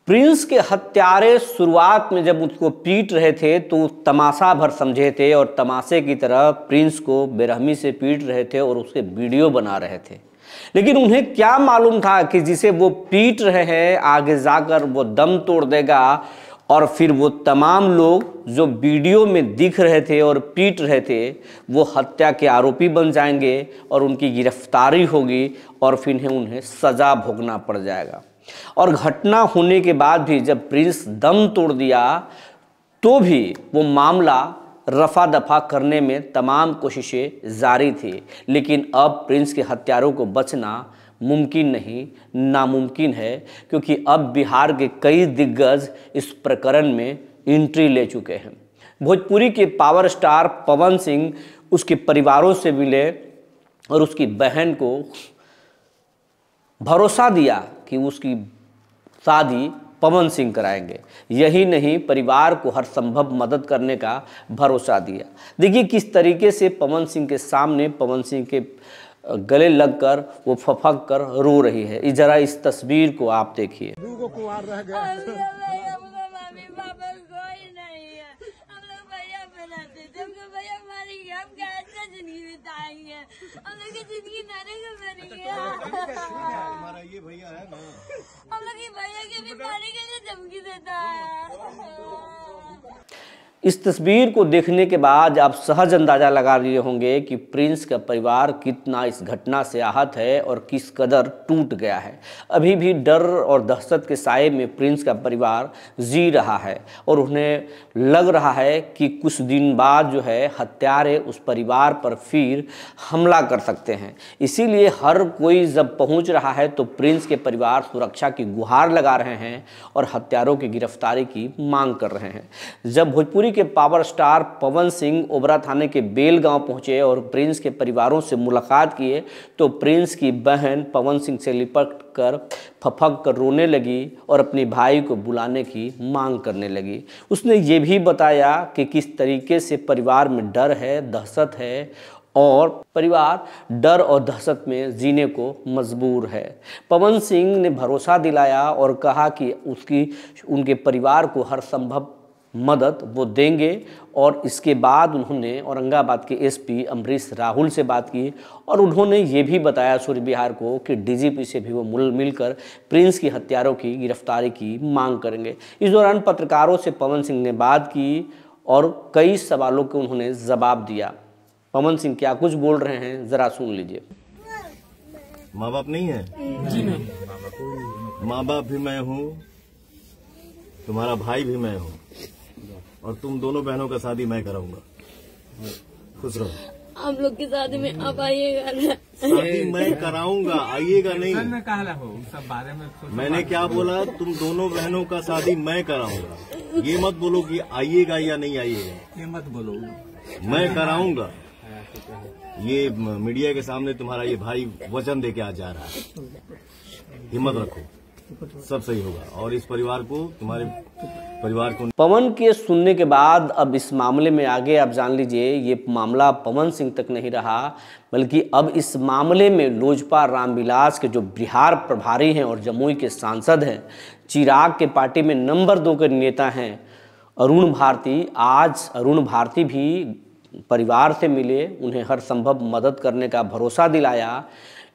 Prince के हत्यारे शुरुआत में जब उसको पीट रहे थे तो तमाशा भर समझे थे और तमाशे की तरह प्रिंस को बेरहमी से पीट रहे थे और उसके वीडियो बना रहे थे। लेकिन उन्हें क्या मालूम था कि जिसे वो पीट रहे हैं आगे जाकर वो दम तोड़ देगा और फिर वो तमाम लोग जो वीडियो में दिख रहे थे और पीट रहे थे वो हत्या के आरोपी बन जाएंगे और उनकी गिरफ्तारी होगी और फिर उन्हें सजा भोगना पड़ जाएगा। और घटना होने के बाद भी जब प्रिंस दम तोड़ दिया तो भी वो मामला रफा दफा करने में तमाम कोशिशें जारी थी। लेकिन अब प्रिंस के हत्यारों को बचना मुमकिन नहीं, नामुमकिन है, क्योंकि अब बिहार के कई दिग्गज इस प्रकरण में एंट्री ले चुके हैं। भोजपुरी के पावर स्टार पवन सिंह उसके परिवारों से मिले और उसकी बहन को भरोसा दिया कि उसकी शादी पवन सिंह कराएंगे। यही नहीं, परिवार को हर संभव मदद करने का भरोसा दिया। देखिए किस तरीके से पवन सिंह के सामने पवन सिंह के गले लगकर वो फफक कर रो रही है। जरा इस तस्वीर को आप देखिए। हमारा ये भैया है ना, हम लोग ये भैया की बीमारी के लिए धमकी देता है। इस तस्वीर को देखने के बाद आप सहज अंदाजा लगा लिए होंगे कि प्रिंस का परिवार कितना इस घटना से आहत है और किस कदर टूट गया है। अभी भी डर और दहशत के साए में प्रिंस का परिवार जी रहा है और उन्हें लग रहा है कि कुछ दिन बाद जो है हत्यारे उस परिवार पर फिर हमला कर सकते हैं। इसीलिए हर कोई जब पहुंच रहा है तो प्रिंस के परिवार सुरक्षा की गुहार लगा रहे हैं और हत्यारों की गिरफ्तारी की मांग कर रहे हैं। जब भोजपुरी के पावर स्टार पवन सिंह ओबरा थाने के बेल गांव पहुंचे और प्रिंस के परिवारों से मुलाकात किए तो प्रिंस की बहन पवन सिंह से लिपट कर फफक कर रोने लगी और अपने भाई को बुलाने की मांग करने लगी। उसने ये भी बताया कि किस तरीके से परिवार में डर है, दहशत है और परिवार डर और दहशत में जीने को मजबूर है। पवन सिंह ने भरोसा दिलाया और कहा कि उनके परिवार को हर संभव मदद वो देंगे। और इसके बाद उन्होंने औरंगाबाद के एसपी अमरीश राहुल से बात की और उन्होंने ये भी बताया सूर्य बिहार को कि डीजीपी से भी वो मिलकर प्रिंस की हत्यारों की गिरफ्तारी की मांग करेंगे। इस दौरान पत्रकारों से पवन सिंह ने बात की और कई सवालों के उन्होंने जवाब दिया। पवन सिंह क्या कुछ बोल रहे हैं जरा सुन लीजिए। माँ बाप नहीं है? जी नहीं। माँ बाप भी मैं हूँ, तुम्हारा भाई भी मैं हूँ और तुम दोनों बहनों का शादी मैं कराऊंगा। खुश रहो। आप लोग की शादी में आप आइएगा। शादी मैं कराऊंगा, आइएगा नहीं। सब बारे में मैंने क्या बोला? तुम दोनों बहनों का शादी मैं कराऊंगा। ये मत बोलो कि आइएगा या नहीं आइएगा, ये मत बोलो। मैं कराऊंगा। ये मीडिया के सामने तुम्हारा ये भाई वचन दे के आ जा रहा है। हिम्मत रखो, सब सही होगा और इस परिवार को, तुम्हारे परिवार को। पवन के सुनने के बाद अब इस मामले में आगे आप जान लीजिए ये मामला पवन सिंह तक नहीं रहा बल्कि अब इस मामले में लोजपा रामविलास के जो बिहार प्रभारी हैं और जमुई के सांसद हैं, चिराग के पार्टी में नंबर 2 के नेता हैं अरुण भारती। आज अरुण भारती भी परिवार से मिले, उन्हें हर संभव मदद करने का भरोसा दिलाया।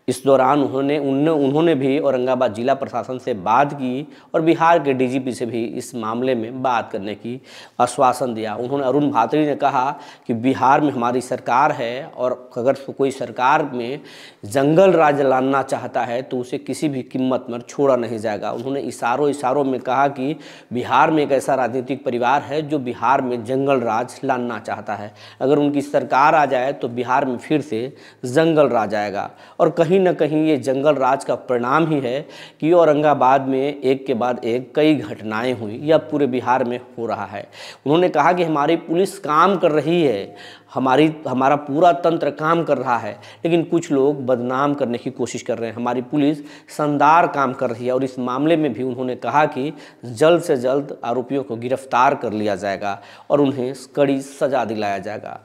इस दौरान उन्होंने भी औरंगाबाद जिला प्रशासन से बात की और बिहार के डीजीपी से भी इस मामले में बात करने की आश्वासन दिया। उन्होंने अरुण भात्री ने कहा कि बिहार में हमारी सरकार है और अगर कोई सरकार में जंगल राज लाना चाहता है तो उसे किसी भी कीमत पर छोड़ा नहीं जाएगा। उन्होंने इशारों में कहा कि बिहार में एक ऐसा राजनीतिक परिवार है जो बिहार में जंगल राज लाना चाहता है। अगर उनकी सरकार आ जाए तो बिहार में फिर से जंगल राज आएगा और कहीं न कहीं ये जंगल राज का परिणाम ही है कि औरंगाबाद में एक के बाद एक कई घटनाएं हुई या पूरे बिहार में हो रहा है। उन्होंने कहा कि हमारी पुलिस काम कर रही है, हमारा पूरा तंत्र काम कर रहा है, लेकिन कुछ लोग बदनाम करने की कोशिश कर रहे हैं। हमारी पुलिस शानदार काम कर रही है और इस मामले में भी उन्होंने कहा कि जल्द से जल्द आरोपियों को गिरफ्तार कर लिया जाएगा और उन्हें कड़ी सजा दिलाया जाएगा।